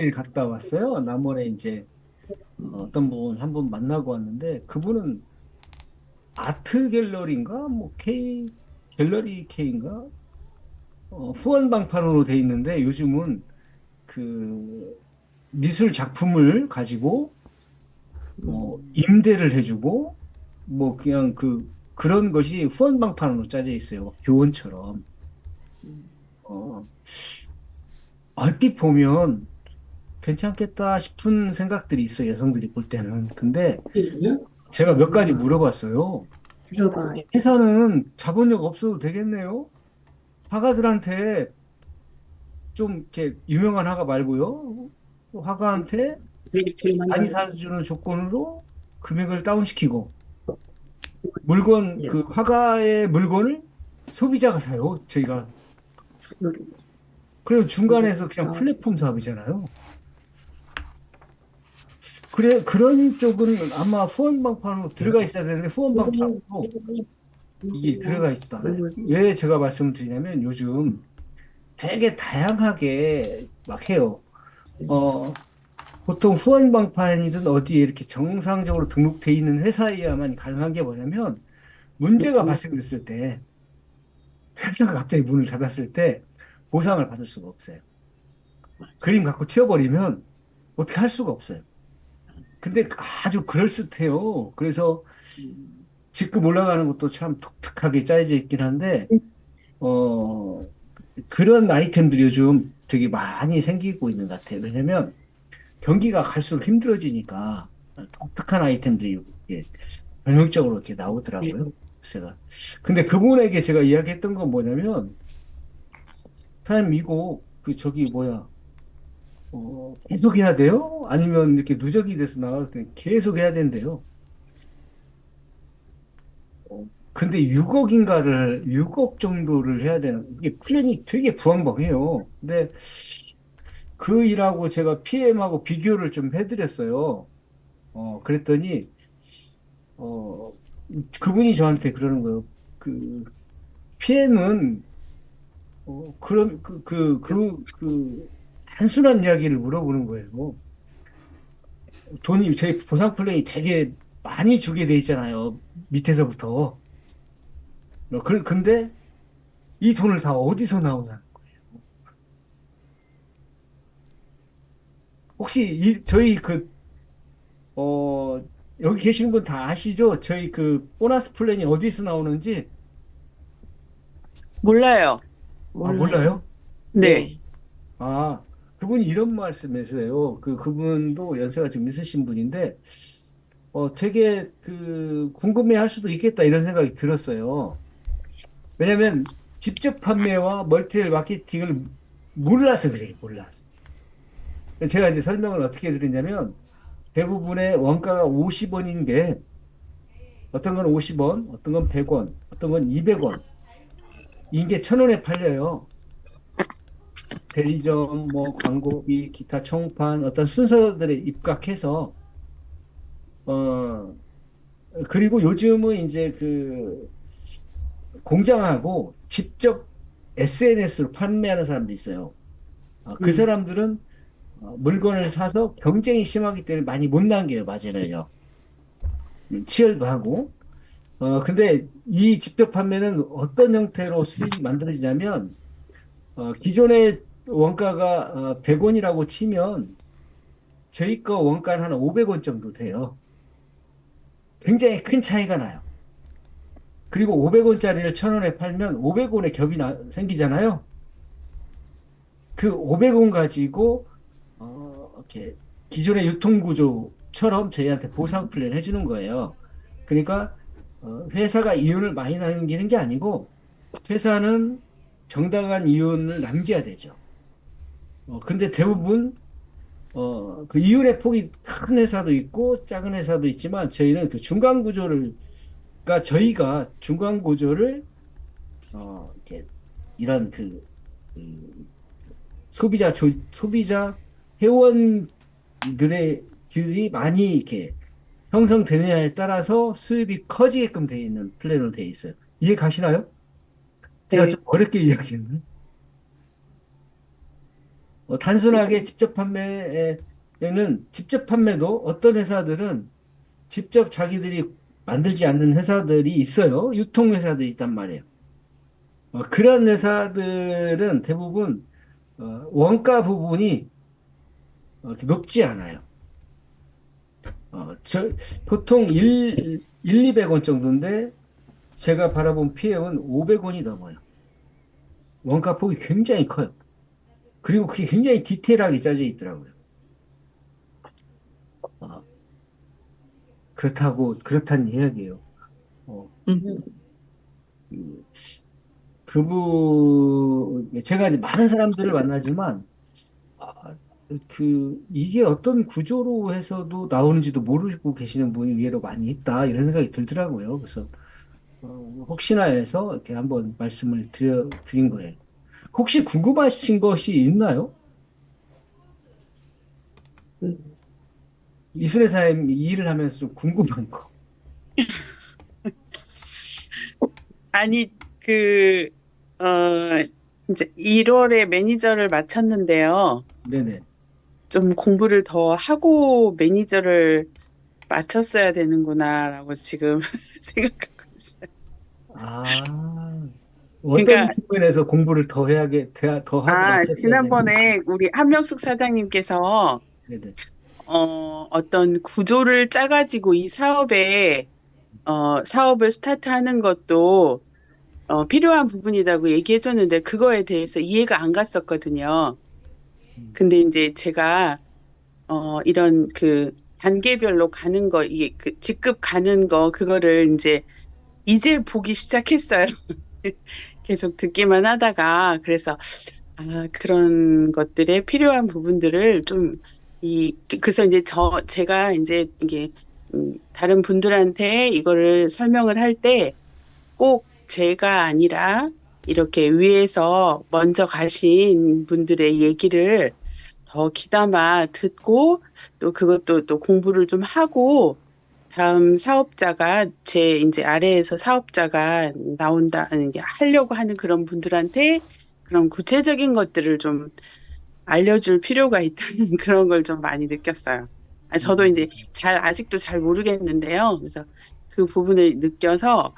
갔다 왔어요. 남원에 이제 어떤 분 한 분 만나고 왔는데 그분은 아트 갤러리인가 뭐 K 갤러리 K인가 후원 방판으로 돼 있는데 요즘은 그 미술 작품을 가지고 임대를 해주고 뭐 그냥 그런 것이 후원 방판으로 짜져 있어요. 막 교원처럼. 어, 얼핏 보면 괜찮겠다 싶은 생각들이 있어요. 여성들이 볼 때는. 근데 제가 몇 가지 물어봤어요. 들어봐요. 회사는 자본력 없어도 되겠네요. 화가들한테 좀 이렇게 유명한 화가 말고요. 화가한테 제일 많이 많이 받는 사주는 조건으로 금액을 다운시키고 물건 예, 그 화가의 물건을 소비자가 사요. 저희가. 그거를 그래서 중간에서 그냥 나오고 플랫폼 사업이잖아요. 그래 그런 쪽은 아마 후원 방판으로 들어가 있어야 되는데 후원 방판으로 이게 들어가 있지도 않아요. 왜 제가 말씀을 드리냐면 요즘 되게 다양하게 막 해요. 어, 보통 후원방판이든 어디에 이렇게 정상적으로 등록돼 있는 회사에야만 가능한 게 뭐냐면 문제가 발생됐을 때 회사가 갑자기 문을 닫았을 때 보상을 받을 수가 없어요. 그림 갖고 튀어버리면 어떻게 할 수가 없어요. 근데 아주 그럴듯해요. 그래서 직급 올라가는 것도 참 독특하게 짜여져 있긴 한데 어, 그런 아이템들이 요즘 되게 많이 생기고 있는 것 같아요. 왜냐면 경기가 갈수록 힘들어지니까 독특한 아이템들이 이렇게 전형적으로 이렇게 나오더라고요. 제가. 근데 그분에게 제가 이야기했던 건 뭐냐면, 사장님, 이거, 저기, 뭐야, 계속 해야 돼요? 아니면 이렇게 누적이 돼서 나갈 때 계속 해야 된대요. 근데 6억 정도를 해야 되는, 이게 플랜이 되게 부황방해요. 근데 그 일하고 제가 PM하고 비교를 좀 해드렸어요. 그랬더니, 어, 그분이 저한테 그러는 거예요. 그, PM은, 단순한 이야기를 물어보는 거예요. 돈이, 저희 보상 플랜이 되게 많이 주게 돼 있잖아요. 밑에서부터. 근데 이 돈을 다 어디서 나오냐. 혹시 저희 어, 여기 계시는 분 다 아시죠? 저희 보너스 플랜이 어디서 나오는지? 몰라요. 아, 몰라요. 몰라요? 네. 아, 그분이 이런 말씀하세요. 그분도 연세가 좀 있으신 분인데, 되게 궁금해 할 수도 있겠다 이런 생각이 들었어요. 왜냐면 직접 판매와 멀티레벨 마케팅을 몰라서 그래요, 몰라서. 제가 이제 설명을 어떻게 드리냐면 대부분의 원가가 50원인 게 어떤 건 50원, 어떤 건 100원, 어떤 건 200원, 이게 1,000원에 팔려요. 대리점, 뭐 광고비, 기타 청판 어떤 순서들에 입각해서 어 그리고 요즘은 이제 공장하고 직접 SNS로 판매하는 사람도 있어요. 그 음. 사람들은 물건을 사서 경쟁이 심하기 때문에 많이 못 남겨요, 마진을요. 치열도 하고. 근데 이 직접 판매는 어떤 형태로 수익이 만들어지냐면, 기존의 원가가 100원이라고 치면, 저희 거 원가는 한 500원 정도 돼요. 굉장히 큰 차이가 나요. 그리고 500원짜리를 1,000원에 팔면 500원의 겹이 생기잖아요. 그 500원 가지고 이렇게 기존의 유통구조처럼 저희한테 보상 플랜 해주는 거예요. 그러니까 회사가 이윤을 많이 남기는 게 아니고 회사는 정당한 이윤을 남겨야 되죠. 근데 대부분 그 이윤의 폭이 큰 회사도 있고 작은 회사도 있지만 저희는 그 중간 구조를 그러니까 저희가 중간 구조를 이렇게 이런 그 소비자 들이 많이 이렇게 형성되느냐에 따라서 수입이 커지게끔 돼 있는 플랜으로 돼 있어요. 이해 가시나요? 제가 네. 좀 어렵게 이야기했네. 단순하게 직접 판매에는 직접 판매도 어떤 회사들은 직접 자기들이 만들지 않는 회사들이 있어요. 유통회사들이 있단 말이에요. 그런 회사들은 대부분 원가 부분이 이렇게 높지 않아요. 보통 200원 정도인데 제가 바라본 PM은 500원이 넘어요. 원가 폭이 굉장히 커요. 그리고 그게 굉장히 디테일하게 짜져 있더라고요. 어, 그렇다는 이야기예요. 어, 음. 그- 제가 이제 많은 사람들을 만나지만, 아, 이게 어떤 구조로 해서도 나오는지도 모르고 계시는 분이 의외로 많이 있다, 이런 생각이 들더라고요. 그래서, 혹시나 해서 이렇게 한번 말씀을 드린 거예요. 혹시 궁금하신 것이 있나요? 음. 이순혜 사님 이 일을 하면서 좀 궁금한 거. 아니, 그, 어, 이제 1월에 매니저를 마쳤는데요. 네네. 좀 공부를 더 하고 매니저를 마쳤어야 되는구나라고 지금 생각하고 있어요. 아, 어떤 그러니까, 측면에서 공부를 더 하고 맞췄어야 되는지. 지난번에 우리 한명숙 사장님께서, 네네. 어떤 구조를 짜가지고 이 사업을 스타트하는 것도, 필요한 부분이라고 얘기해줬는데, 그거에 대해서 이해가 안 갔었거든요. 음, 근데 이제 제가 이런 그 단계별로 가는 거, 이게 그 직급 가는 거, 그거를 이제 보기 시작했어요. 계속 듣기만 하다가. 그래서, 그런 것들에 필요한 부분들을 그래서 이제 제가 이제 이게, 다른 분들한테 이거를 설명을 할 때 꼭 제가 아니라 이렇게 위에서 먼저 가신 분들의 얘기를 더 귀담아 듣고 또 그것도 또 공부를 좀 하고 다음 사업자가 제 이제 아래에서 사업자가 나온다, 아니, 이게 하려고 하는 그런 분들한테 그런 구체적인 것들을 좀 알려줄 필요가 있다는 그런 걸 좀 많이 느꼈어요. 저도 이제 음, 아직도 잘 모르겠는데요. 그래서 그 부분을 느껴서,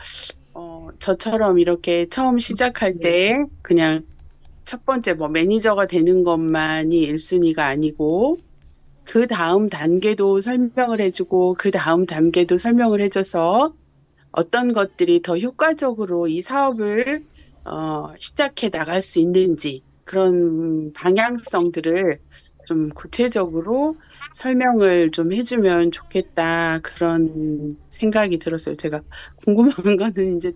저처럼 이렇게 처음 시작할 때 그냥 첫 번째 뭐 매니저가 되는 것만이 1순위가 아니고 그 다음 단계도 설명을 해주고 그 다음 단계도 설명을 해줘서 어떤 것들이 더 효과적으로 이 사업을 시작해 나갈 수 있는지 그런 방향성들을 좀 구체적으로 설명을 좀 해주면 좋겠다 그런 생각이 들었어요. 제가 궁금한 거는 이제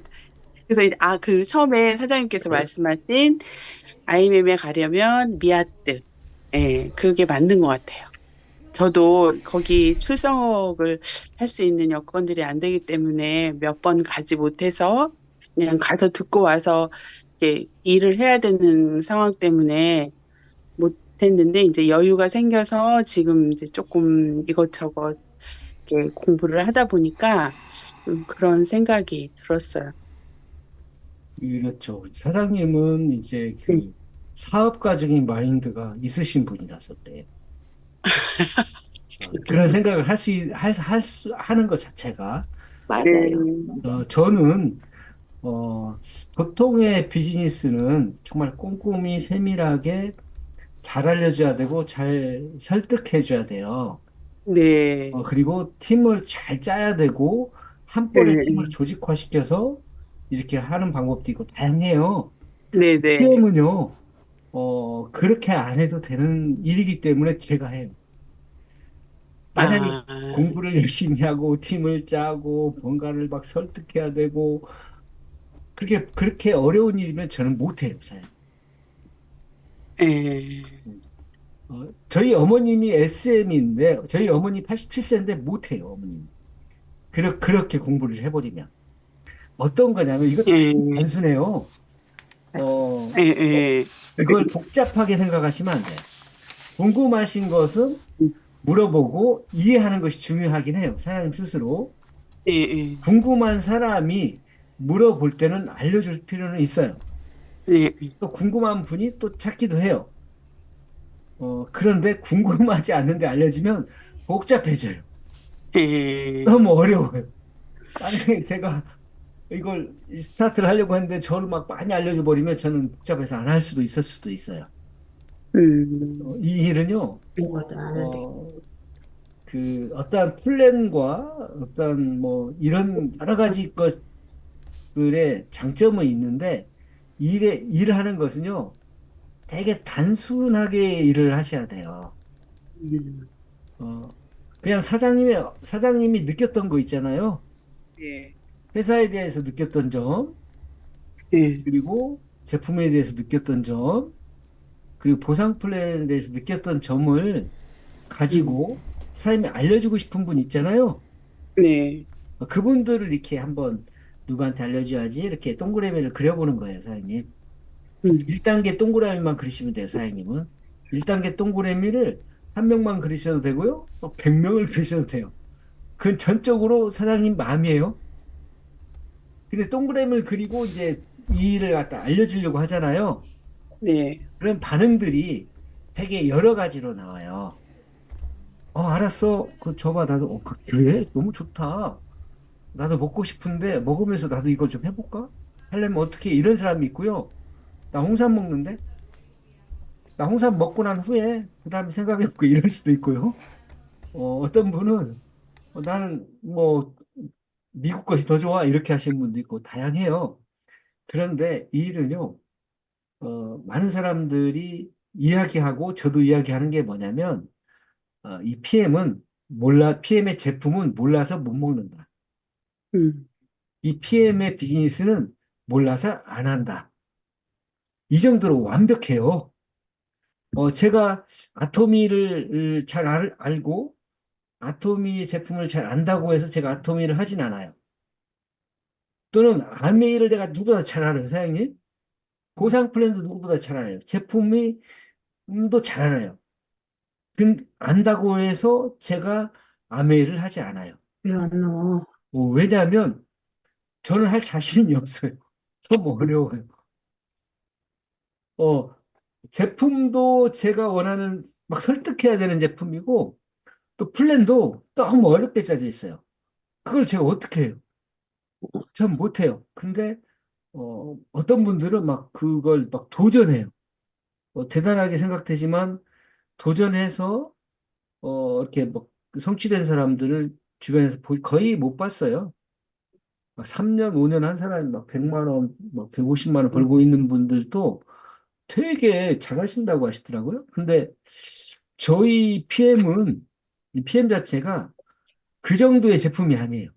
그래서 그 처음에 사장님께서 말씀하신 IMM에 가려면 미아뜨. 예, 그게 맞는 것 같아요. 저도 거기 출석을 할 수 있는 여건들이 안 되기 때문에 몇 번 가지 못해서 그냥 가서 듣고 와서 이렇게 일을 해야 되는 상황 때문에 못했는데 이제 여유가 생겨서 지금 이제 조금 이것저것 이렇게 공부를 하다 보니까 그런 생각이 들었어요. 그렇죠. 사장님은 이제 네. 사업가적인 마인드가 있으신 분이라서 그래요. 그런 생각을 하는 것 자체가, 맞아요. 네, 저는, 보통의 비즈니스는 정말 꼼꼼히 세밀하게 잘 알려줘야 되고, 잘 설득해줘야 돼요. 네, 그리고 팀을 잘 짜야 되고, 한 번에 팀을 네, 조직화시켜서 이렇게 하는 방법도 있고, 다양해요. 네, 네. PM은요, 그렇게 안 해도 되는 일이기 때문에 제가 해요. 만약에 아, 공부를 열심히 하고, 팀을 짜고, 뭔가를 막 설득해야 되고, 그렇게 어려운 일이면 저는 못해요, 사실. 예, 저희 어머님이 SM인데, 저희 어머니 87세인데 못해요, 어머님. 그렇게 공부를 해버리면. 어떤 거냐면, 이거 예, 단순해요. 어, 예, 예, 이걸 복잡하게 생각하시면 안 돼요. 궁금하신 것은 물어보고 이해하는 것이 중요하긴 해요. 사장님 스스로. 예, 예, 궁금한 사람이 물어볼 때는 알려줄 필요는 있어요. 예, 또 궁금한 분이 또 찾기도 해요. 그런데 궁금하지 않는데 알려주면 복잡해져요. 예, 너무 어려워요. 만약에 제가 이걸 스타트를 하려고 했는데 저를 막 많이 알려줘 버리면 저는 복잡해서 안 할 수도 있을 수도 있어요. 이 일은요, 그런 것도 아는데. 어, 그 어떠한 플랜과 어떠한 뭐 이런 여러 가지 것들의 장점은 있는데 일을 하는 것은요, 되게 단순하게 일을 하셔야 돼요. 음, 어, 그냥 사장님이 느꼈던 거 있잖아요. 예, 회사에 대해서 느꼈던 점, 예, 그리고 제품에 대해서 느꼈던 점, 그리고 보상 플랜에 대해서 느꼈던 점을 음, 가지고 사장님이 알려주고 싶은 분 있잖아요. 네, 그분들을 이렇게 한번 누구한테 알려줘야지 이렇게 동그라미를 그려보는 거예요, 사장님. 음, 1단계 동그라미만 그리시면 돼요, 사장님은. 1단계 동그라미를 한 명만 그리셔도 되고요. 100명을 그리셔도 돼요. 그건 전적으로 사장님 마음이에요. 근데 동그라미를 그리고 이제 이 일을 갖다 알려주려고 하잖아요. 네, 그런 반응들이 되게 여러 가지로 나와요. 알았어. 그거 줘봐. 나도, 그래? 너무 좋다. 나도 먹고 싶은데, 먹으면서 나도 이걸 좀 해볼까? 하려면 어떻게, 이런 사람이 있고요. 나 홍삼 먹는데? 나 홍삼 먹고 난 후에, 그 다음에 생각해볼까? 이럴 수도 있고요. 어떤 분은, 나는 뭐, 미국 것이 더 좋아. 이렇게 하시는 분도 있고, 다양해요. 그런데 이 일은요, 많은 사람들이 이야기하고, 저도 이야기하는 게 뭐냐면, 이 PM의 제품은 몰라서 못 먹는다. 음, 이 PM의 비즈니스는 몰라서 안 한다. 이 정도로 완벽해요. 제가 아토미를 잘 알고 아토미 제품을 잘 안다고 해서 제가 아토미를 하진 않아요. 또는 아메이를 내가 누구보다 잘 알아요, 사장님. 보상 플랜도 누구보다 잘 알아요. 제품이 도 잘 알아요. 안다고 해서 제가 아메이를 하지 않아요. 왜 안 넣어? 왜냐하면 저는 할 자신이 없어요. 너무 어려워요. 어, 제품도 제가 원하는 막 설득해야 되는 제품이고 또 플랜도 너무 어렵게 짜져 있어요. 그걸 제가 어떻게 해요? 전 못해요. 근데 어떤 분들은 막 그걸 막 도전해요. 대단하게 생각되지만 도전해서 이렇게 막 성취된 사람들을 주변에서 거의 못 봤어요. 막 3년, 5년 한 사람이 막 100만 원, 막 150만 원 벌고 있는 분들도 되게 잘하신다고 하시더라고요. 근데 저희 PM은 이 PM 자체가 그 정도의 제품이 아니에요.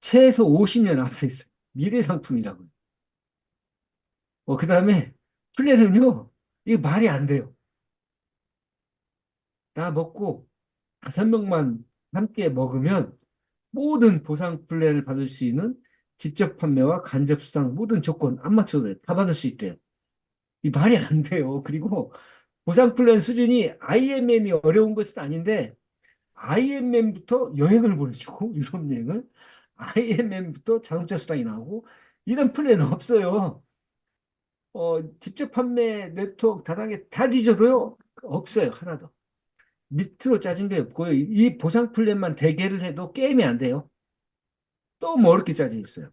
최소 50년 앞서 있어요. 미래 상품이라고요. 그다음에 플랜은요. 이게 말이 안 돼요. 나 먹고 5명만 함께 먹으면 모든 보상 플랜을 받을 수 있는 직접 판매와 간접 수당 모든 조건 안 맞춰도 돼요. 다 받을 수 있대요. 이 말이 안 돼요. 그리고 보상 플랜 수준이 IMM이 어려운 것은 아닌데 IMM부터 여행을 보내주고 유럽 여행을 IMM부터 자동차 수당이 나오고 이런 플랜은 없어요. 직접 판매 네트워크 다당에 다 뒤져도요 없어요 하나도. 밑으로 짜진 게 없고요. 이 보상 플랜만 대개를 해도 게임이 안 돼요. 너무 어렵게 짜져 있어요.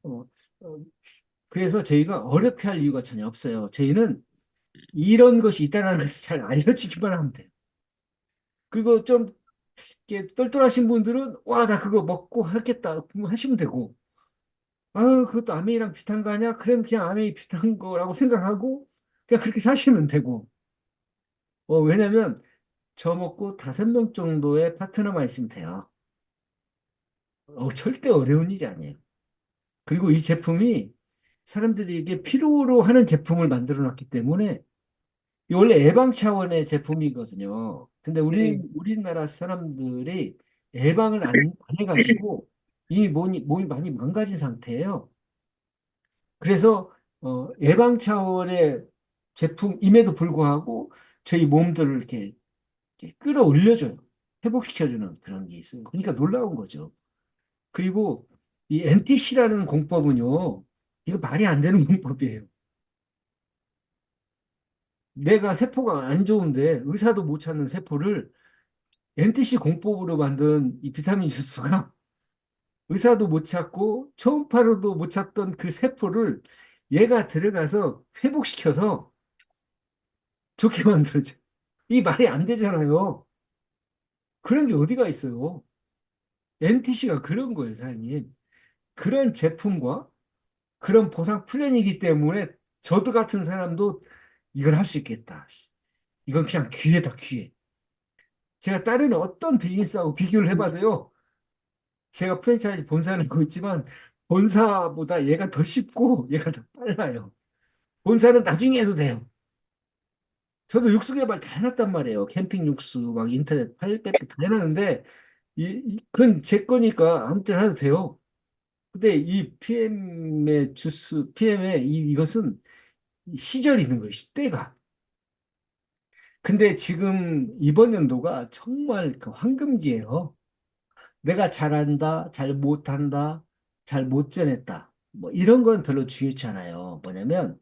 어, 어, 그래서 저희가 어렵게 할 이유가 전혀 없어요. 저희는 이런 것이 있다는 것을 잘 알려주기만 하면 돼요. 그리고 좀 이렇게 똘똘하신 분들은 와, 나 그거 먹고 하겠다 하시면 되고 그것도 아메이랑 비슷한 거 아니야? 그럼 그냥 아메이 비슷한 거라고 생각하고 그냥 그렇게 사시면 되고 왜냐면 저 먹고 5명 정도의 파트너만 있으면 돼요. 절대 어려운 일이 아니에요. 그리고 이 제품이 사람들이 필요로 하는 제품을 만들어 놨기 때문에 이 원래 예방 차원의 제품이거든요. 근데 네, 우리나라 사람들이 예방을 안 해가지고 이 몸이 많이 망가진 상태예요. 그래서 예방 차원의 제품임에도 불구하고 저희 몸들을 이렇게 끌어올려줘요. 회복시켜주는 그런 게 있어요. 그러니까 놀라운 거죠. 그리고 이 NTC라는 공법은요, 이거 말이 안 되는 공법이에요. 내가 세포가 안 좋은데 의사도 못 찾는 세포를 NTC 공법으로 만든 이 비타민 주스가 의사도 못 찾고 초음파로도 못 찾던 그 세포를 얘가 들어가서 회복시켜서 좋게 만들어줘. 이 말이 안 되잖아요. 그런 게 어디가 있어요? NTC가 그런 거예요, 사장님. 그런 제품과 그런 보상 플랜이기 때문에 저도 같은 사람도 이걸 할 수 있겠다. 이건 그냥 기회다, 기회. 제가 다른 어떤 비즈니스하고 비교를 해봐도요, 제가 프랜차이즈 본사를 하고 있지만, 본사보다 얘가 더 쉽고, 얘가 더 빨라요. 본사는 나중에 해도 돼요. 저도 육수 개발 다 해놨단 말이에요. 캠핑 육수, 막 인터넷 팔배도 다 해놨는데, 그건 제 거니까 아무 때나 해도 돼요. 근데 이 PM의 주스, PM의 이것은 시절이 있는 거예요, 시대가. 근데 지금 이번 연도가 정말 그 황금기예요. 내가 잘한다, 잘 못한다, 잘 못 전했다. 뭐 이런 건 별로 중요치 않아요. 뭐냐면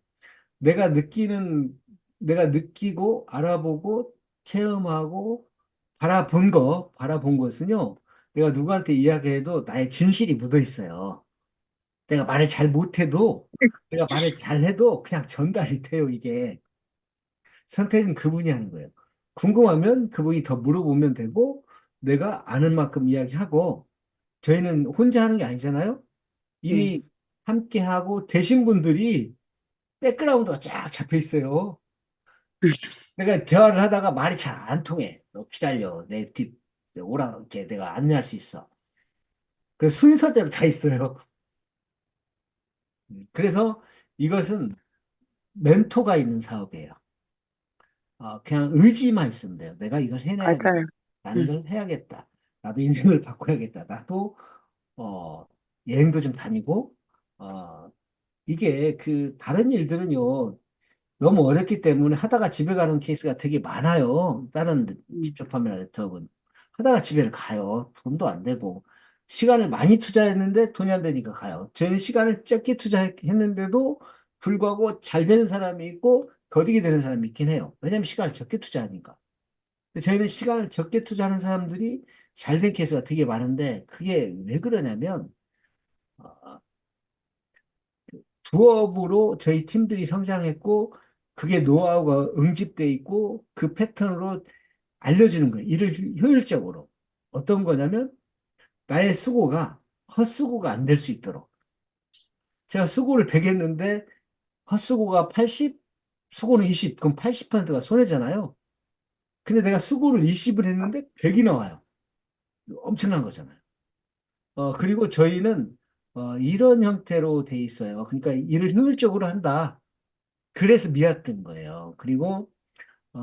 내가 느끼는, 내가 느끼고 알아보고 체험하고 바라본 것은요. 내가 누구한테 이야기해도 나의 진실이 묻어 있어요. 내가 말을 잘 못해도 내가 말을 잘해도 그냥 전달이 돼요, 이게. 선택은 그분이 하는 거예요. 궁금하면 그분이 더 물어보면 되고, 내가 아는 만큼 이야기하고, 저희는 혼자 하는 게 아니잖아요? 네. 이미 함께 하고 되신 분들이 백그라운드가 쫙 잡혀 있어요. 내가 대화를 하다가 말이 잘 안 통해. 너 기다려. 오라. 이렇게 내가 안내할 수 있어. 그래서 순서대로 다 있어요. 그래서 이것은 멘토가 있는 사업이에요. 그냥 의지만 있으면 돼요. 내가 이걸 해내야겠다. 맞아요. 나는 음, 이걸 해야겠다. 나도 인생을 바꿔야겠다. 나도, 어, 여행도 좀 다니고, 어, 이게 그, 다른 일들은요, 너무 어렵기 때문에 하다가 집에 가는 케이스가 되게 많아요. 다른 음, 직접 판매나 네트워크는. 하다가 집에 가요. 돈도 안 되고. 시간을 많이 투자했는데 돈이 안 되니까 가요. 저희는 시간을 적게 투자했는데도 불구하고 잘 되는 사람이 있고 더디게 되는 사람이 있긴 해요. 왜냐면 시간을 적게 투자하니까. 근데 저희는 시간을 적게 투자하는 사람들이 잘 된 케이스가 되게 많은데 그게 왜 그러냐면 어, 부업으로 저희 팀들이 성장했고 그게 노하우가 응집돼 있고 그 패턴으로 알려주는 거예요. 일을 효율적으로. 어떤 거냐면 나의 수고가 헛수고가 안 될 수 있도록. 제가 수고를 100 했는데 헛수고가 80, 수고는 20, 그럼 80%가 손해잖아요. 근데 내가 수고를 20을 했는데 100이 나와요. 엄청난 거잖아요. 그리고 저희는 이런 형태로 돼 있어요. 그러니까 일을 효율적으로 한다. 그래서 미왔던 거예요. 그리고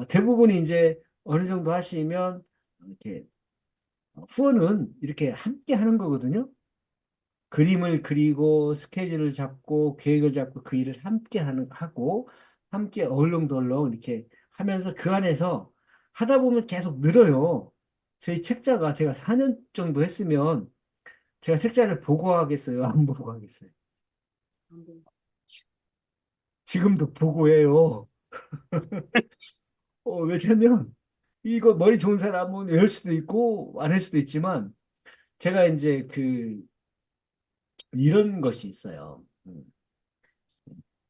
대부분이 이제 어느 정도 하시면 이렇게 후원은 이렇게 함께 하는 거거든요. 그림을 그리고 스케줄을 잡고 계획을 잡고 그 일을 함께 하고 함께 얼렁덜렁 이렇게 하면서 그 안에서 하다 보면 계속 늘어요. 저희 책자가 제가 4년 정도 했으면 제가 책자를 보고 하겠어요? 안 보고 하겠어요? 지금도 보고 해요. 왜냐면 이거 머리 좋은 사람은 열 수도 있고 안 할 수도 있지만 제가 이제 이런 것이 있어요.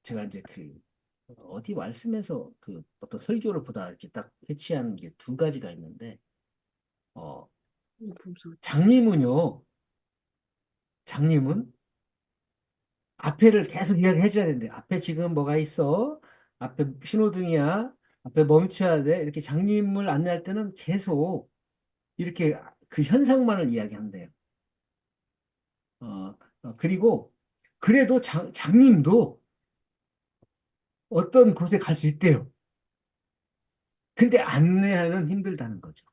제가 이제 어디 말씀에서 어떤 설교를 보다 이렇게 딱 캐치한 게 두 가지가 있는데, 어, 장님은요, 장님은 앞에를 계속 이야기해 줘야 되는데, 앞에 지금 뭐가 있어? 앞에 신호등이야. 앞에 멈춰야 돼. 이렇게 장님을 안내할 때는 계속 이렇게 그 현상만을 이야기한대요. 그리고 그래도 장님도 어떤 곳에 갈 수 있대요. 근데 안내하는 힘들다는 거죠.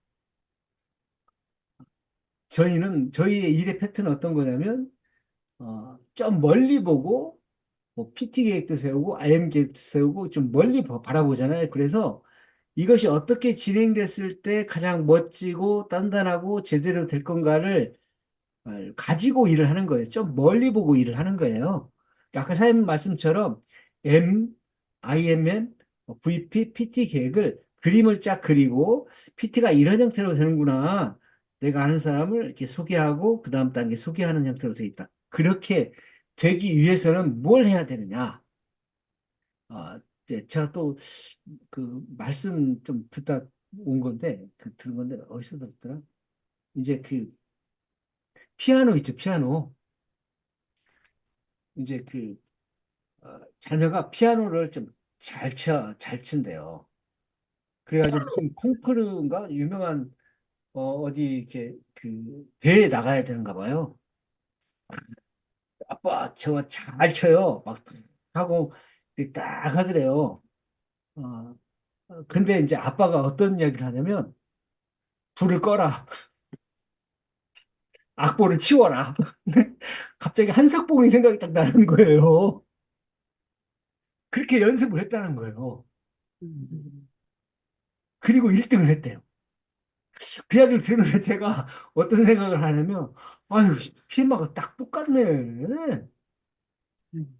저희의 일의 패턴은 어떤 거냐면, 좀 멀리 보고, 뭐, PT 계획도 세우고, IM 계획도 세우고, 좀 멀리 바라보잖아요. 그래서 이것이 어떻게 진행됐을 때 가장 멋지고, 단단하고, 제대로 될 건가를 가지고 일을 하는 거예요. 좀 멀리 보고 일을 하는 거예요. 아까 사장님 말씀처럼 IMM, VP, PT 계획을 그림을 쫙 그리고 PT가 이런 형태로 되는구나. 내가 아는 사람을 이렇게 소개하고 그 다음 단계 소개하는 형태로 돼 있다. 그렇게 되기 위해서는 뭘 해야 되느냐? 이제 제가 또 그 말씀 좀 듣다 온 건데, 들은 건데, 어디서 들었더라? 이제 그 피아노 있죠, 피아노. 이제 자녀가 피아노를 좀 잘 친대요. 그래가지고 무슨 콩쿠르인가? 유명한, 어디 이렇게 대회에 나가야 되는가 봐요. 아빠, 저 잘 쳐요. 막 하고 이렇게 딱 하더래요. 어, 근데 이제 아빠가 어떤 이야기를 하냐면, 불을 꺼라. 악보를 치워라. 갑자기 한삭봉이 생각이 딱 나는 거예요. 그렇게 연습을 했다는 거예요. 음, 그리고 1등을 했대요. 그 이야기를 들으면서 제가 어떤 생각을 하냐면, 아유, 피엠마가 딱 똑같네. 음,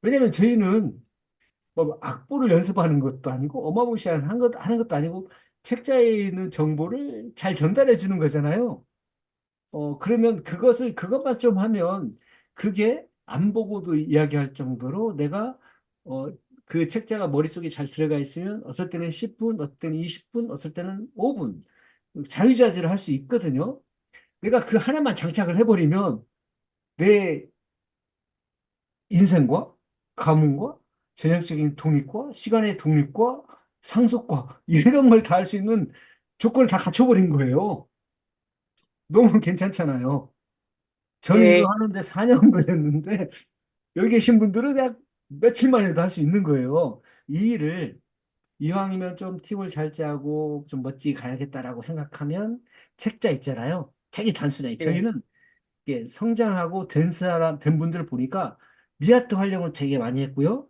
왜냐면 저희는 뭐 악보를 연습하는 것도 아니고, 어마무시한 하는 것도 아니고, 책자에 있는 정보를 잘 전달해 주는 거잖아요. 그러면 그것만 좀 하면 그게 안 보고도 이야기할 정도로 내가, 어, 그 책자가 머릿속에 잘 들어가 있으면 어떨 때는 10분, 어떨 때는 20분, 어떨 때는 5분 자유자재로 할 수 있거든요. 내가 그 하나만 장착을 해버리면 내 인생과 가문과 전형적인 독립과 시간의 독립과 상속과 이런 걸 다 할 수 있는 조건을 다 갖춰버린 거예요. 너무 괜찮잖아요. 저는 이거 네, 하는데 4년 걸렸는데 여기 계신 분들은 그냥 며칠만 해도 할 수 있는 거예요. 이 일을 이왕이면 좀 팁을 잘 짜고 좀 멋지게 가야겠다라고 생각하면 책자 있잖아요. 책이 단순해. 네, 저희는 이게 성장하고 된 분들을 보니까 미아트 활용을 되게 많이 했고요.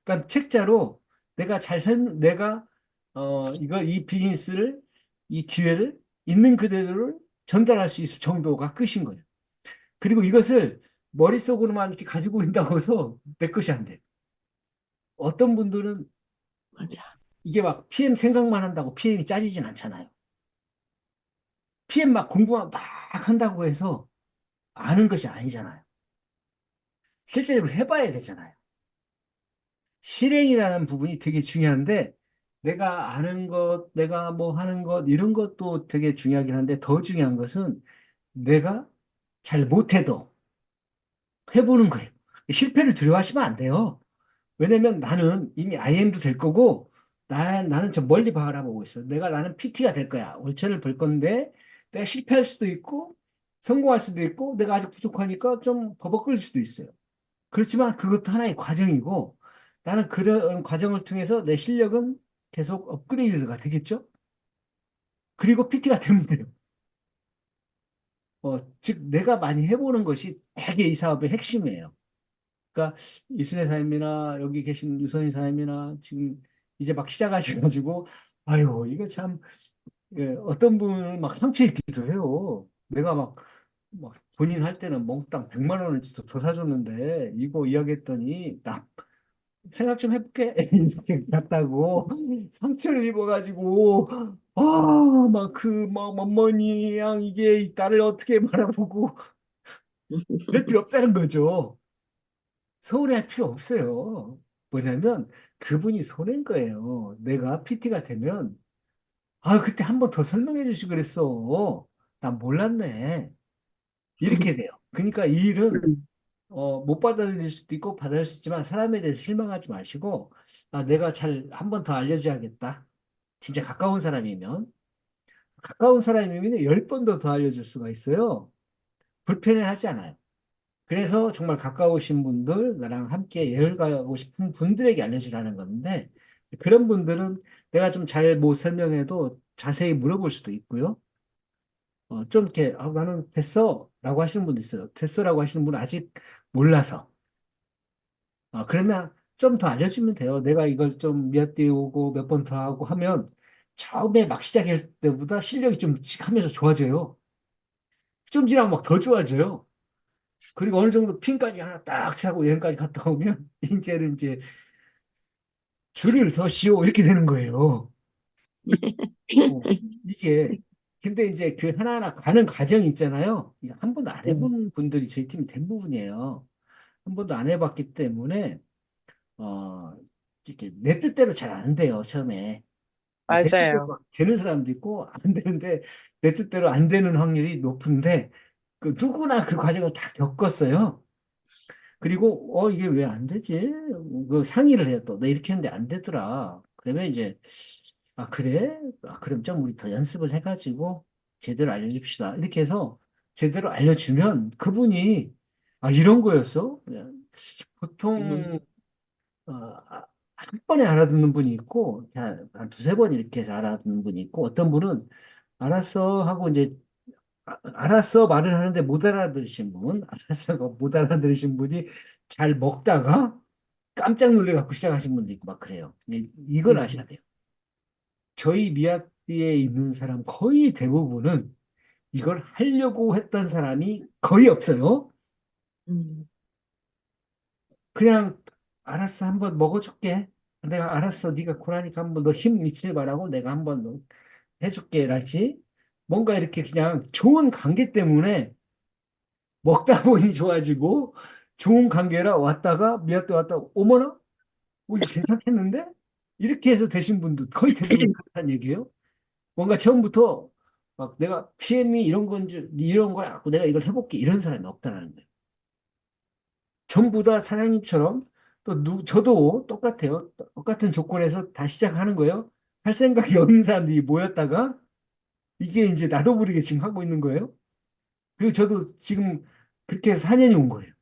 그러니까 책자로 내가 이 비즈니스를 이 기회를 있는 그대로를 전달할 수 있을 정도가 끝인 거예요. 그리고 이것을 머릿속으로만 이렇게 가지고 있다고 해서 내 것이 안 돼. 어떤 분들은 맞아. 이게 막 PM 생각만 한다고 PM이 짜지진 않잖아요. PM 막 공부만 막 한다고 해서 아는 것이 아니잖아요. 실제로 해봐야 되잖아요. 실행이라는 부분이 되게 중요한데 내가 아는 것, 내가 뭐 하는 것, 이런 것도 되게 중요하긴 한데 더 중요한 것은 내가 잘 못해도 해보는 거예요. 실패를 두려워하시면 안 돼요. 왜냐면 나는 이미 IM도 될 거고, 나는 저 멀리 바라보고 있어. 나는 PT가 될 거야. 올천을 볼 건데, 내가 실패할 수도 있고, 성공할 수도 있고, 내가 아직 부족하니까 좀 버벅거릴 수도 있어요. 그렇지만 그것도 하나의 과정이고, 나는 그런 과정을 통해서 내 실력은 계속 업그레이드가 되겠죠? 그리고 PT가 되면 돼요. 즉, 내가 많이 해보는 것이 되게 이 사업의 핵심이에요. 그러니까 이순혜 사님이나 여기 계신 유선희 사님이나 지금 이제 막 시작하셔가지고 아유 이거 참 예, 어떤 분은 막 상처 입기도 해요. 내가 막 본인 할 때는 몽땅 100만 원을 더 사줬는데 이거 이야기했더니 나 생각 좀 해볼게 이렇게 갔다고 상처를 입어가지고 막 어머니 양 이게 이 딸을 어떻게 바라보고 그럴 필요 없다는 거죠. 서운해할 필요 없어요. 뭐냐면 그분이 손해인 거예요. 내가 PT가 되면 그때 한 번 더 설명해 주시 그랬어. 난 몰랐네. 이렇게 돼요. 그러니까 이 일은 음, 못 받아들일 수도 있고 받아들일 수 있지만 사람에 대해서 실망하지 마시고 내가 잘 한 번 더 알려줘야겠다. 진짜 가까운 사람이면 10번 더 알려줄 수가 있어요. 불편해하지 않아요. 그래서 정말 가까우신 분들, 나랑 함께 여행 가고 싶은 분들에게 알려주라는 건데, 그런 분들은 내가 좀 잘 못 설명해도 자세히 물어볼 수도 있고요. 좀 이렇게, 나는 됐어. 라고 하시는 분도 있어요. 됐어라고 하시는 분은 아직 몰라서. 그러면 좀 더 알려주면 돼요. 내가 이걸 좀 몇 대 오고 몇 번 더 하고 하면 처음에 막 시작할 때보다 실력이 좀 하면서 좋아져요. 좀 지나면 막 더 좋아져요. 그리고 어느 정도 핀까지 하나 딱 차고 여행까지 갔다 오면 이제는 이제 줄을 서시오. 이렇게 되는 거예요. 어, 이게, 근데 이제 그 하나하나 가는 과정이 있잖아요. 이거 한 번도 안 해본 분들이 저희 팀 대부분이에요. 한 번도 안 해봤기 때문에, 어, 이렇게 내 뜻대로 잘 안 돼요, 처음에. 내 뜻대로 맞아요. 막 되는 사람도 있고, 안 되는데, 내 뜻대로 안 되는 확률이 높은데, 그 누구나 그 과정을 다 겪었어요. 그리고, 이게 왜 안 되지? 그 상의를 해요, 또. 나 이렇게 했는데 안 되더라. 그러면 이제, 아, 그래? 아, 그럼 좀 우리 더 연습을 해가지고, 제대로 알려줍시다. 이렇게 해서, 제대로 알려주면, 그분이, 아, 이런 거였어? 보통, 어, 아, 한 번에 알아듣는 분이 있고, 한 두세 번 이렇게 해서 알아듣는 분이 있고, 어떤 분은, 알았어 하고 이제, 알았어 말을 하는데 못 알아들으신 분, 알았어가 못 알아들으신 분이 잘 먹다가 깜짝 놀래갖고 시작하신 분도 있고 막 그래요. 이걸 아셔야 돼요. 저희 미학교에 있는 사람 거의 대부분은 이걸 하려고 했던 사람이 거의 없어요. 그냥 알았어 한번 먹어줄게. 내가 알았어 네가 고라니까 한번 너 힘 미칠 바라고 내가 한번 너 해줄게 랄지. 뭔가 이렇게 그냥 좋은 관계 때문에 먹다 보니 좋아지고 좋은 관계라 왔다가 미학교 왔다가 어머나 이거 괜찮겠는데? 이렇게 해서 되신 분도 거의 대부분 그렇다는 얘기예요. 뭔가 처음부터 막 내가 PM이 이런 건 줄, 이런 거야. 내가 이걸 해볼게. 이런 사람이 없다는 거예요. 전부 다 사장님처럼 또 저도 똑같아요. 똑같은 조건에서 다 시작하는 거예요. 할 생각이 없는 사람들이 모였다가 이게 이제 나도 모르게 지금 하고 있는 거예요. 그리고 저도 지금 그렇게 해서 4년이 온 거예요.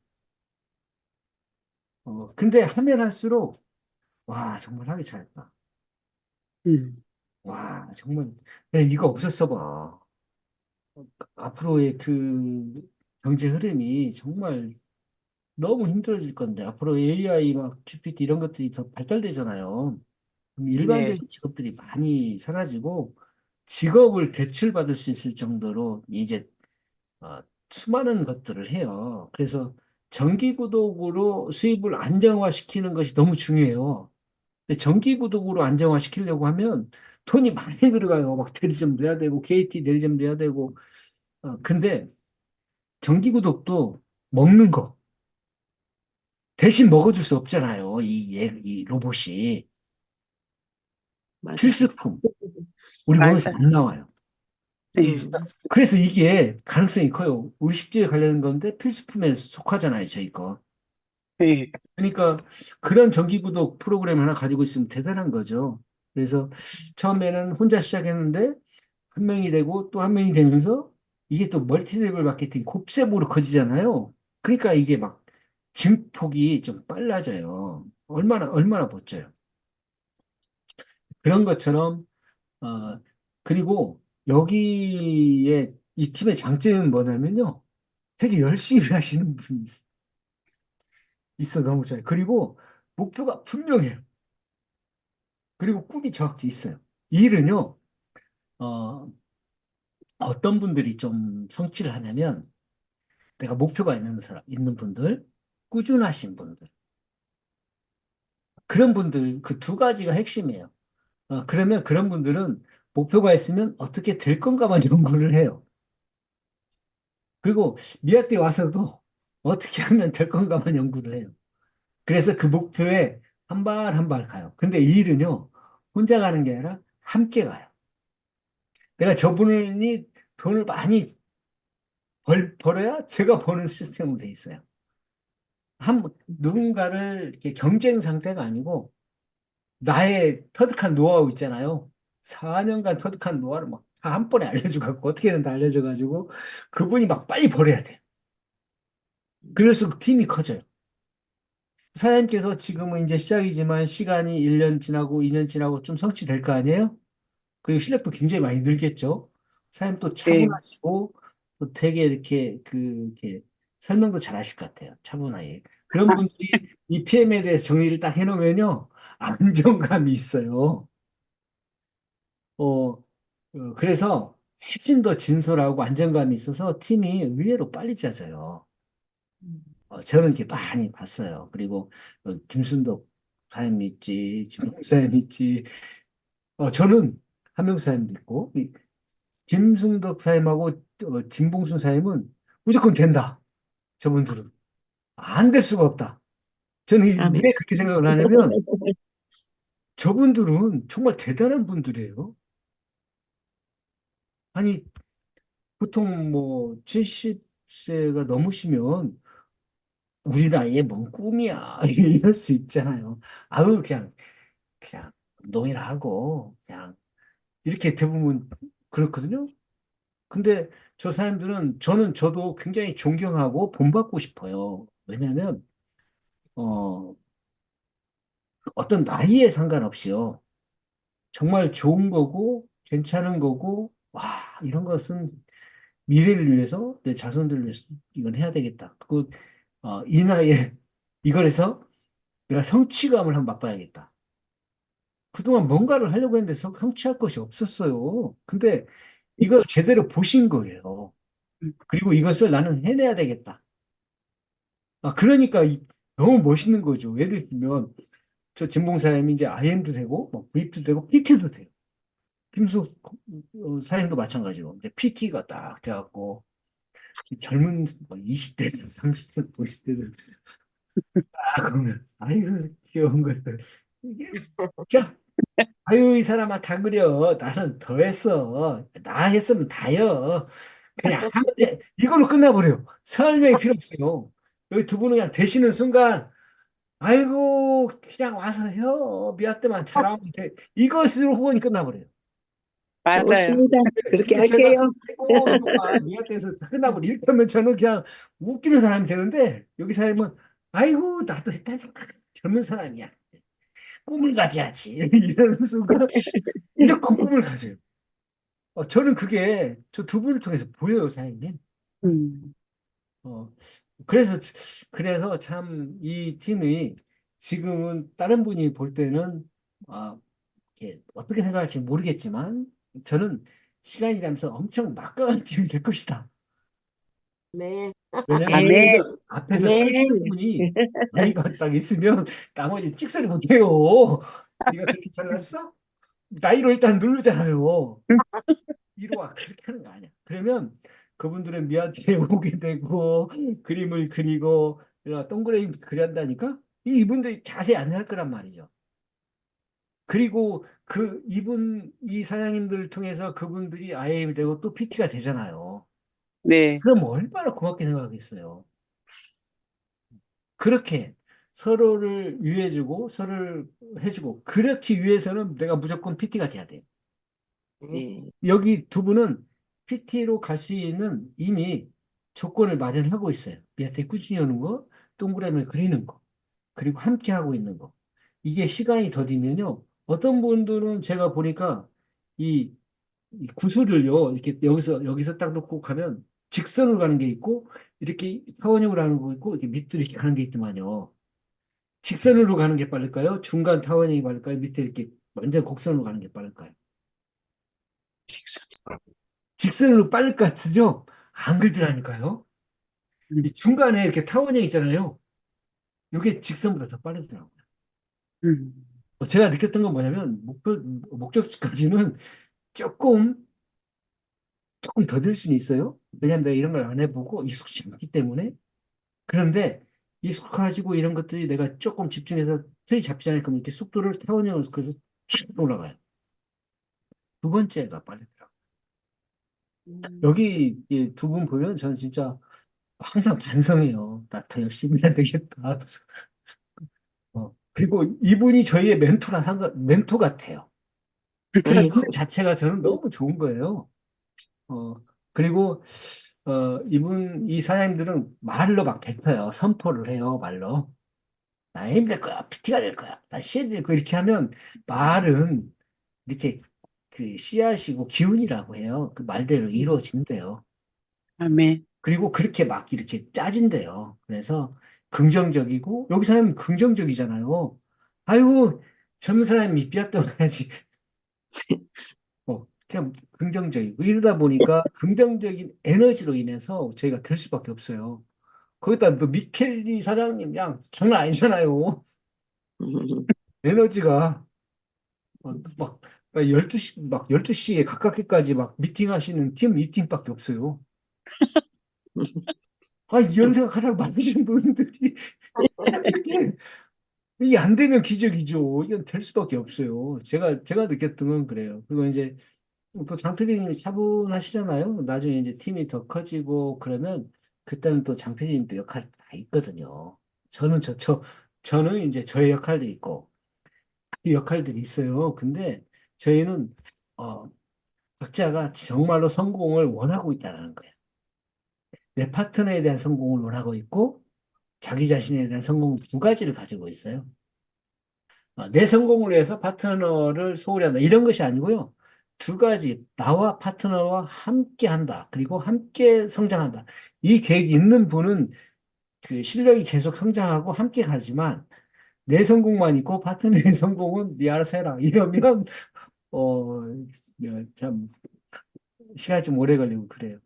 근데 하면 할수록 와, 정말 하기 잘했다. 음, 와, 정말 내가 이거 없었어 봐. 앞으로의 그 경제 흐름이 정말 너무 힘들어질 건데 앞으로 AI 막 GPT 이런 것들이 더 발달되잖아요. 그럼 네, 일반적인 직업들이 많이 사라지고 직업을 대출받을 수 있을 정도로 이제 어, 수많은 것들을 해요. 그래서 정기구독으로 수입을 안정화시키는 것이 너무 중요해요. 근데 정기구독으로 안정화시키려고 하면 돈이 많이 들어가요. 막 대리점도 해야 되고 KT 대리점도 해야 되고 근데 정기구독도 먹는 거 대신 먹어줄 수 없잖아요. 이 로봇이 맞아. 필수품. 우리 몸에서 맞아요. 안 나와요. 네, 그래서 이게 가능성이 커요. 의식주에 관련된 건데 필수품에 속하잖아요, 저희 거. 네, 그러니까 그런 정기구독 프로그램 하나 가지고 있으면 대단한 거죠. 그래서 처음에는 혼자 시작했는데 한 명이 되고 또 한 명이 되면서 이게 또 멀티레벨 마케팅 곱셈으로 커지잖아요. 그러니까 이게 막 증폭이 좀 빨라져요. 얼마나 멋져요. 그런 것처럼 그리고 여기에 이 팀의 장점은 뭐냐면요. 되게 열심히 하시는 분이 있어 너무 좋아요. 그리고 목표가 분명해요. 그리고 꿈이 정확히 있어요. 일은요, 어, 어떤 분들이 좀 성취를 하냐면 내가 목표가 있는 사람, 있는 분들, 꾸준하신 분들. 그런 분들, 그 두 가지가 핵심이에요. 그러면 그런 분들은 목표가 있으면 어떻게 될 건가만 연구를 해요. 그리고 미아때 와서도 어떻게 하면 될 건가만 연구를 해요. 그래서 그 목표에 한 발 한 발 가요. 근데 이 일은요, 혼자 가는 게 아니라 함께 가요. 내가 저분이 돈을 많이 벌어야 제가 버는 시스템으로 돼 있어요. 누군가를 이렇게 경쟁 상태가 아니고 나의 터득한 노하우 있잖아요. 4년간 터득한 노하우를 막 다 한 번에 알려줘갖고 어떻게든 다 알려줘가지고 그분이 막 빨리 버려야 돼. 그럴수록 팀이 커져요. 사장님께서 지금은 이제 시작이지만 시간이 1년 지나고 2년 지나고 좀 성취될 거 아니에요? 그리고 실력도 굉장히 많이 늘겠죠. 사장님 또 네. 차분하시고 또 되게 이렇게 설명도 잘 하실 것 같아요. 차분하게. 그런 분들이 이 PM에 대해서 정리를 딱 해놓으면요. 안정감이 있어요. 그래서 훨씬 더 진솔하고 안정감이 있어서 팀이 의외로 빨리 짜져요. 저는 이렇게 많이 봤어요. 그리고 김순덕 사님 믿지, 진봉 사님 믿지. 저는 한명수 사님 믿고, 김승덕 사님하고 진봉순 사님은 무조건 된다. 저분들은. 안 될 수가 없다. 저는 아멘. 왜 그렇게 생각을 하냐면, 저분들은 정말 대단한 분들이에요. 아니, 보통 뭐 70세가 넘으시면 우리 나이에 뭔 꿈이야 이럴 수 있잖아요. 아유 그냥 운동이나 하고 그냥 이렇게 대부분 그렇거든요. 근데 저 사람들은 저도 굉장히 존경하고 본받고 싶어요. 왜냐하면 어, 어떤 나이에 상관없이요. 정말 좋은 거고 괜찮은 거고 와 이런 것은 미래를 위해서 내 자손들을 위해서 이건 해야 되겠다. 그리고 이 나이에 이걸 해서 내가 성취감을 한번 맛봐야겠다. 그동안 뭔가를 하려고 했는데 성취할 것이 없었어요. 근데 이걸 제대로 보신 거예요. 그리고 이것을 나는 해내야 되겠다. 그러니까 너무 멋있는 거죠. 예를 들면 저 진봉사님이 이제 IM도 되고 뭐 V도 되고 PT도 돼요. 김수 사님도 마찬가지로. 근데 PT가 딱 돼갖고 이 젊은 뭐 20대들, 30대들, 50대들 그러면 아이고 귀여운 것들 이게 그냥 아유, 이 사람아, 다 그려. 나는 더 했어. 나 했으면 다요. 그냥 하면 돼. 이걸로 끝나버려요. 설명이 필요 없어요. 여기 두 분은 그냥 되시는 순간, 아이고, 그냥 와서 해요. 미아때만 잘하면 돼. 이것으로 후원이 끝나버려요. 맞아요. 좋습니다. 그렇게 근데 제가, 할게요. 아이고, 이거 봐. 미아때에서 끝나버려. 이렇게 하면 저는 그냥 웃기는 사람이 되는데, 여기 사람은, 아이고, 나도 했다니까. 젊은 사람이야. 꿈을 가져야지. 이러는 순간, 무조건 꿈을 가져요. 저는 그게 저 두 분을 통해서 보여요, 사장님. 음, 어, 그래서, 그래서 참 이 팀이 지금은 다른 분이 볼 때는, 이렇게 어떻게 생각할지 모르겠지만, 저는 시간이 지나면서 엄청 막강한 팀이 될 것이다. 네. 왜냐면 아멘. 앞에서 끄시는 아멘. 분이 나이가 딱 있으면 나머지 찍소리 못해요. 네가 그렇게 잘났어? 나이로 일단 누르잖아요. 이리 와 그렇게 하는 거 아니야. 그러면 그분들은 미한테 오게 되고 그림을 그리고 동그라미 그린다니까 이분들이 자세히 안 할 거란 말이죠. 그리고 이 사장님들을 통해서 그분들이 IM이 되고 또 PT가 되잖아요. 네. 그럼 얼마나 고맙게 생각하겠어요. 그렇게 서로를 위해주고 서로를 해주고 그렇게 위해서는 내가 무조건 PT가 돼야 돼. 네. 여기 두 분은 PT로 갈 수 있는 이미 조건을 마련하고 있어요. 밑에 꾸준히 오는 거, 동그라미를 그리는 거, 그리고 함께 하고 있는 거. 이게 시간이 더디면요. 어떤 분들은 제가 보니까 이, 이 구슬을요, 이렇게 여기서 딱 놓고 가면 직선으로 가는 게 있고, 이렇게 타원형으로 가는 거 있고, 이렇게 밑으로 이렇게 가는 게 있더만요. 직선으로 가는 게 빠를까요? 중간 타원형이 빠를까요? 밑에 이렇게 완전 곡선으로 가는 게 빠를까요? 직선으로 빠를 것 같으죠? 안 그러더라니까요. 음, 이 중간에 이렇게 타원형 있잖아요. 이게 직선보다 더 빠르더라고요. 음, 제가 느꼈던 건 뭐냐면, 목적지까지는 조금, 조금 더딜 수는 있어요. 왜냐면 내가 이런 걸 안 해보고 익숙치 않기 때문에. 그런데 익숙해지고 이런 것들이 내가 조금 집중해서 틀이 잡지 않을 거면 이렇게 속도를 타원형으로 그래서 쭉 올라가요. 두 번째가 빠르더라고요. 음. 여기 두 분 보면 저는 진짜 항상 반성해요. 나 더 열심히 해야 되겠다. 그리고 이분이 저희의 멘토 같아요. 그냥 그 아이고. 자체가 저는 너무 좋은 거예요. 그리고, 이 사장님들은 말로 막 뱉어요. 선포를 해요, 말로. 나 힘들 거야. PT가 될 거야. 나 CM 될 거야. 이렇게 하면 말은 이렇게 그 씨앗이고 기운이라고 해요. 그 말대로 이루어진대요. 아멘. 그리고 그렇게 막 이렇게 짜진대요. 그래서 긍정적이고, 여기 사람은 긍정적이잖아요. 아이고, 젊은 사람이 삐약도해야지. 그냥 긍정적이고, 이러다 보니까 긍정적인 에너지로 인해서 저희가 될 수밖에 없어요. 거기다 또 미켈리 사장님 양 장난 아니잖아요. 에너지가 막 12시, 막 12시에 가깝게까지 막 미팅하시는 팀 미팅밖에 없어요. 아, 연세가 가장 많으신 분들이 이렇게 이게 안 되면 기적이죠. 이건 될 수밖에 없어요. 제가 느꼈던 건 그래요. 그리고 이제 또 장 PD님이 차분하시잖아요. 나중에 이제 팀이 더 커지고 그러면 그때는 또 장 PD님도 역할이 다 있거든요. 저는 이제 저의 역할도 있고 그 역할들이 있어요. 근데 저희는 어, 각자가 정말로 성공을 원하고 있다는 거예요. 내 파트너에 대한 성공을 원하고 있고 자기 자신에 대한 성공 두 가지를 가지고 있어요. 내 성공을 위해서 파트너를 소홀히 한다. 이런 것이 아니고요. 두 가지, 나와 파트너와 함께 한다. 그리고 함께 성장한다. 이 계획이 있는 분은 그 실력이 계속 성장하고 함께 가지만 내 성공만 있고 파트너의 성공은 네 알아서 해라. 이러면, 어, 참, 시간이 좀 오래 걸리고 그래요.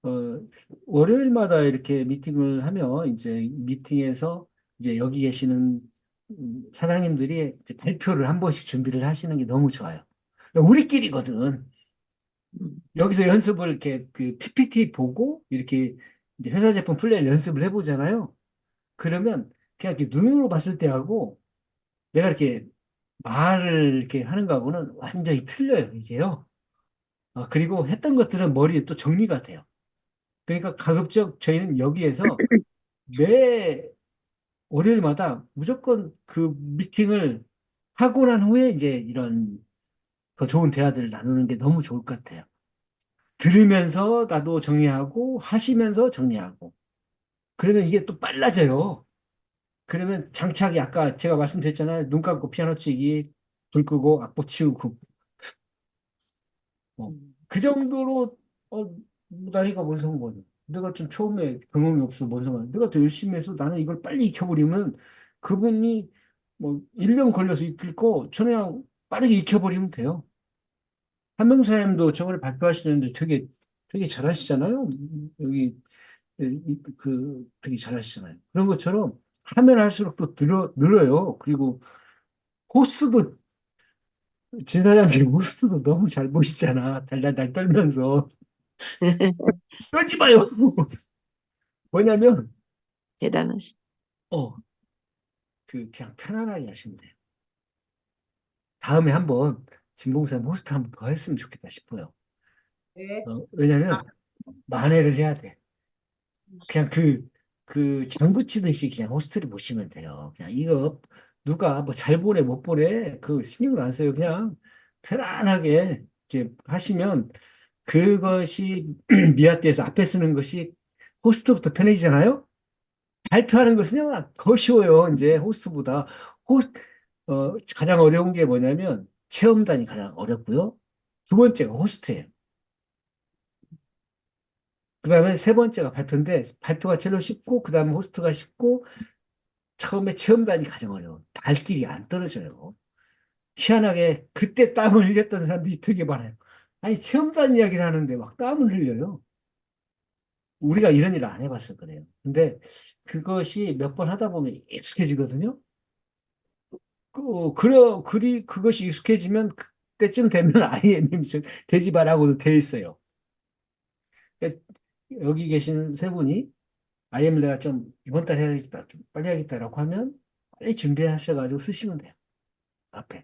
어, 월요일마다 이렇게 미팅을 하면 이제 미팅에서 이제 여기 계시는 사장님들이 이제 발표를 한 번씩 준비를 하시는 게 너무 좋아요. 그러니까 우리끼리거든. 여기서 연습을 이렇게 그 PPT 보고 이렇게 이제 회사 제품 플레이를 연습을 해보잖아요. 그러면 그냥 이렇게 눈으로 봤을 때하고 내가 이렇게 말을 이렇게 하는 거하고는 완전히 틀려요, 이게요. 그리고 했던 것들은 머리에 또 정리가 돼요. 그러니까 가급적 저희는 여기에서 매 월요일마다 무조건 그 미팅을 하고 난 후에 이제 이런 더 좋은 대화들을 나누는 게 너무 좋을 것 같아요. 들으면서 나도 정리하고 하시면서 정리하고 그러면 이게 또 빨라져요. 그러면 장착이 아까 제가 말씀드렸잖아요. 눈 감고 피아노 치기, 불 끄고 악보 치우고 그 정도로 나이가 뭔 상관이야. 내가 좀 처음에 경험이 없어 뭔 상관이야. 내가 더 열심히 해서 나는 이걸 빨리 익혀버리면 그분이 뭐 1년 걸려서 익힐 거 저는 그냥 빠르게 익혀버리면 돼요. 한명사님도 저번에 발표하시는데 되게 잘하시잖아요. 여기 되게 잘하시잖아요. 그런 것처럼 하면 할수록 또 늘어요. 그리고 호스트도 진 사장님 호스트도 너무 잘 보시잖아. 달달달 떨면서 떨지 마요. 뭐냐면 대단하시. 어 그냥 편안하게 하시면 돼요. 다음에 한번 진봉사님 호스트 한번 더 했으면 좋겠다 싶어요. 네. 아, 왜냐면 만회를 해야 돼. 그냥 그 장구 치듯이 그냥 호스트를 보시면 돼요. 그냥 이거 누가 뭐 잘 보내 못 보내 그 신경을 안 써요. 그냥 편안하게 이렇게 하시면 그것이 미아떼에서 앞에 쓰는 것이 호스트부터 편해지잖아요. 발표하는 것은 그냥 더 쉬워요. 이제 호스트보다 호 가장 어려운 게 뭐냐면 체험단이 가장 어렵고요. 두 번째가 호스트예요. 그다음에 세 번째가 발표인데 발표가 제일 쉽고 그다음에 호스트가 쉽고 처음에 체험단이 가장 어려워. 갈 길이 안 떨어져요. 희한하게 그때 땀을 흘렸던 사람들이 되게 많아요. 아니 체험단 이야기를 하는데 막 땀을 흘려요. 우리가 이런 일을 안 해봤을 거예요. 근데 그것이 몇 번 하다 보면 익숙해지거든요. 그것이 익숙해지면 그때쯤 되면 IMM 되지 말라고도 돼 있어요. 그러니까 여기 계신 세 분이 IM을 내가 좀 이번 달 해야겠다, 좀 빨리 하겠다라고 하면 빨리 준비하셔가지고 쓰시면 돼요. 앞에.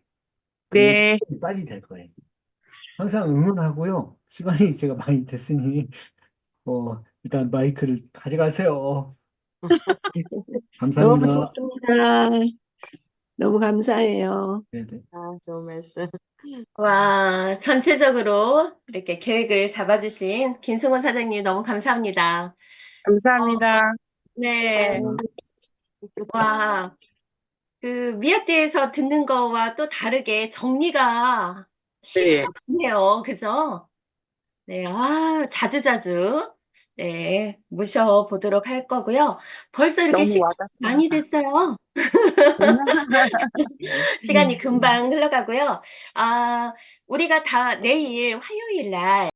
그러면 네, 빨리 될 거예요. 항상 응원하고요. 시간이 제가 많이 됐으니, 일단 마이크를 가져가세요. 너무 감사합니다. 좋습니다. 너무 감사해요. 네네. 좋은 말씀. 와, 전체적으로 이렇게 계획을 잡아주신 김승원 사장님 너무 감사합니다. 어, 감사합니다. 네. 와, 그 미아떼에서 듣는 거와 또 다르게 정리가 네, 쉽네요. 그죠? 네, 자주자주, 네, 모셔보도록 할 거고요. 벌써 이렇게 너무 시간이 많이 와닿습니다. 됐어요. 시간이 금방 흘러가고요. 우리가 다 내일 화요일 날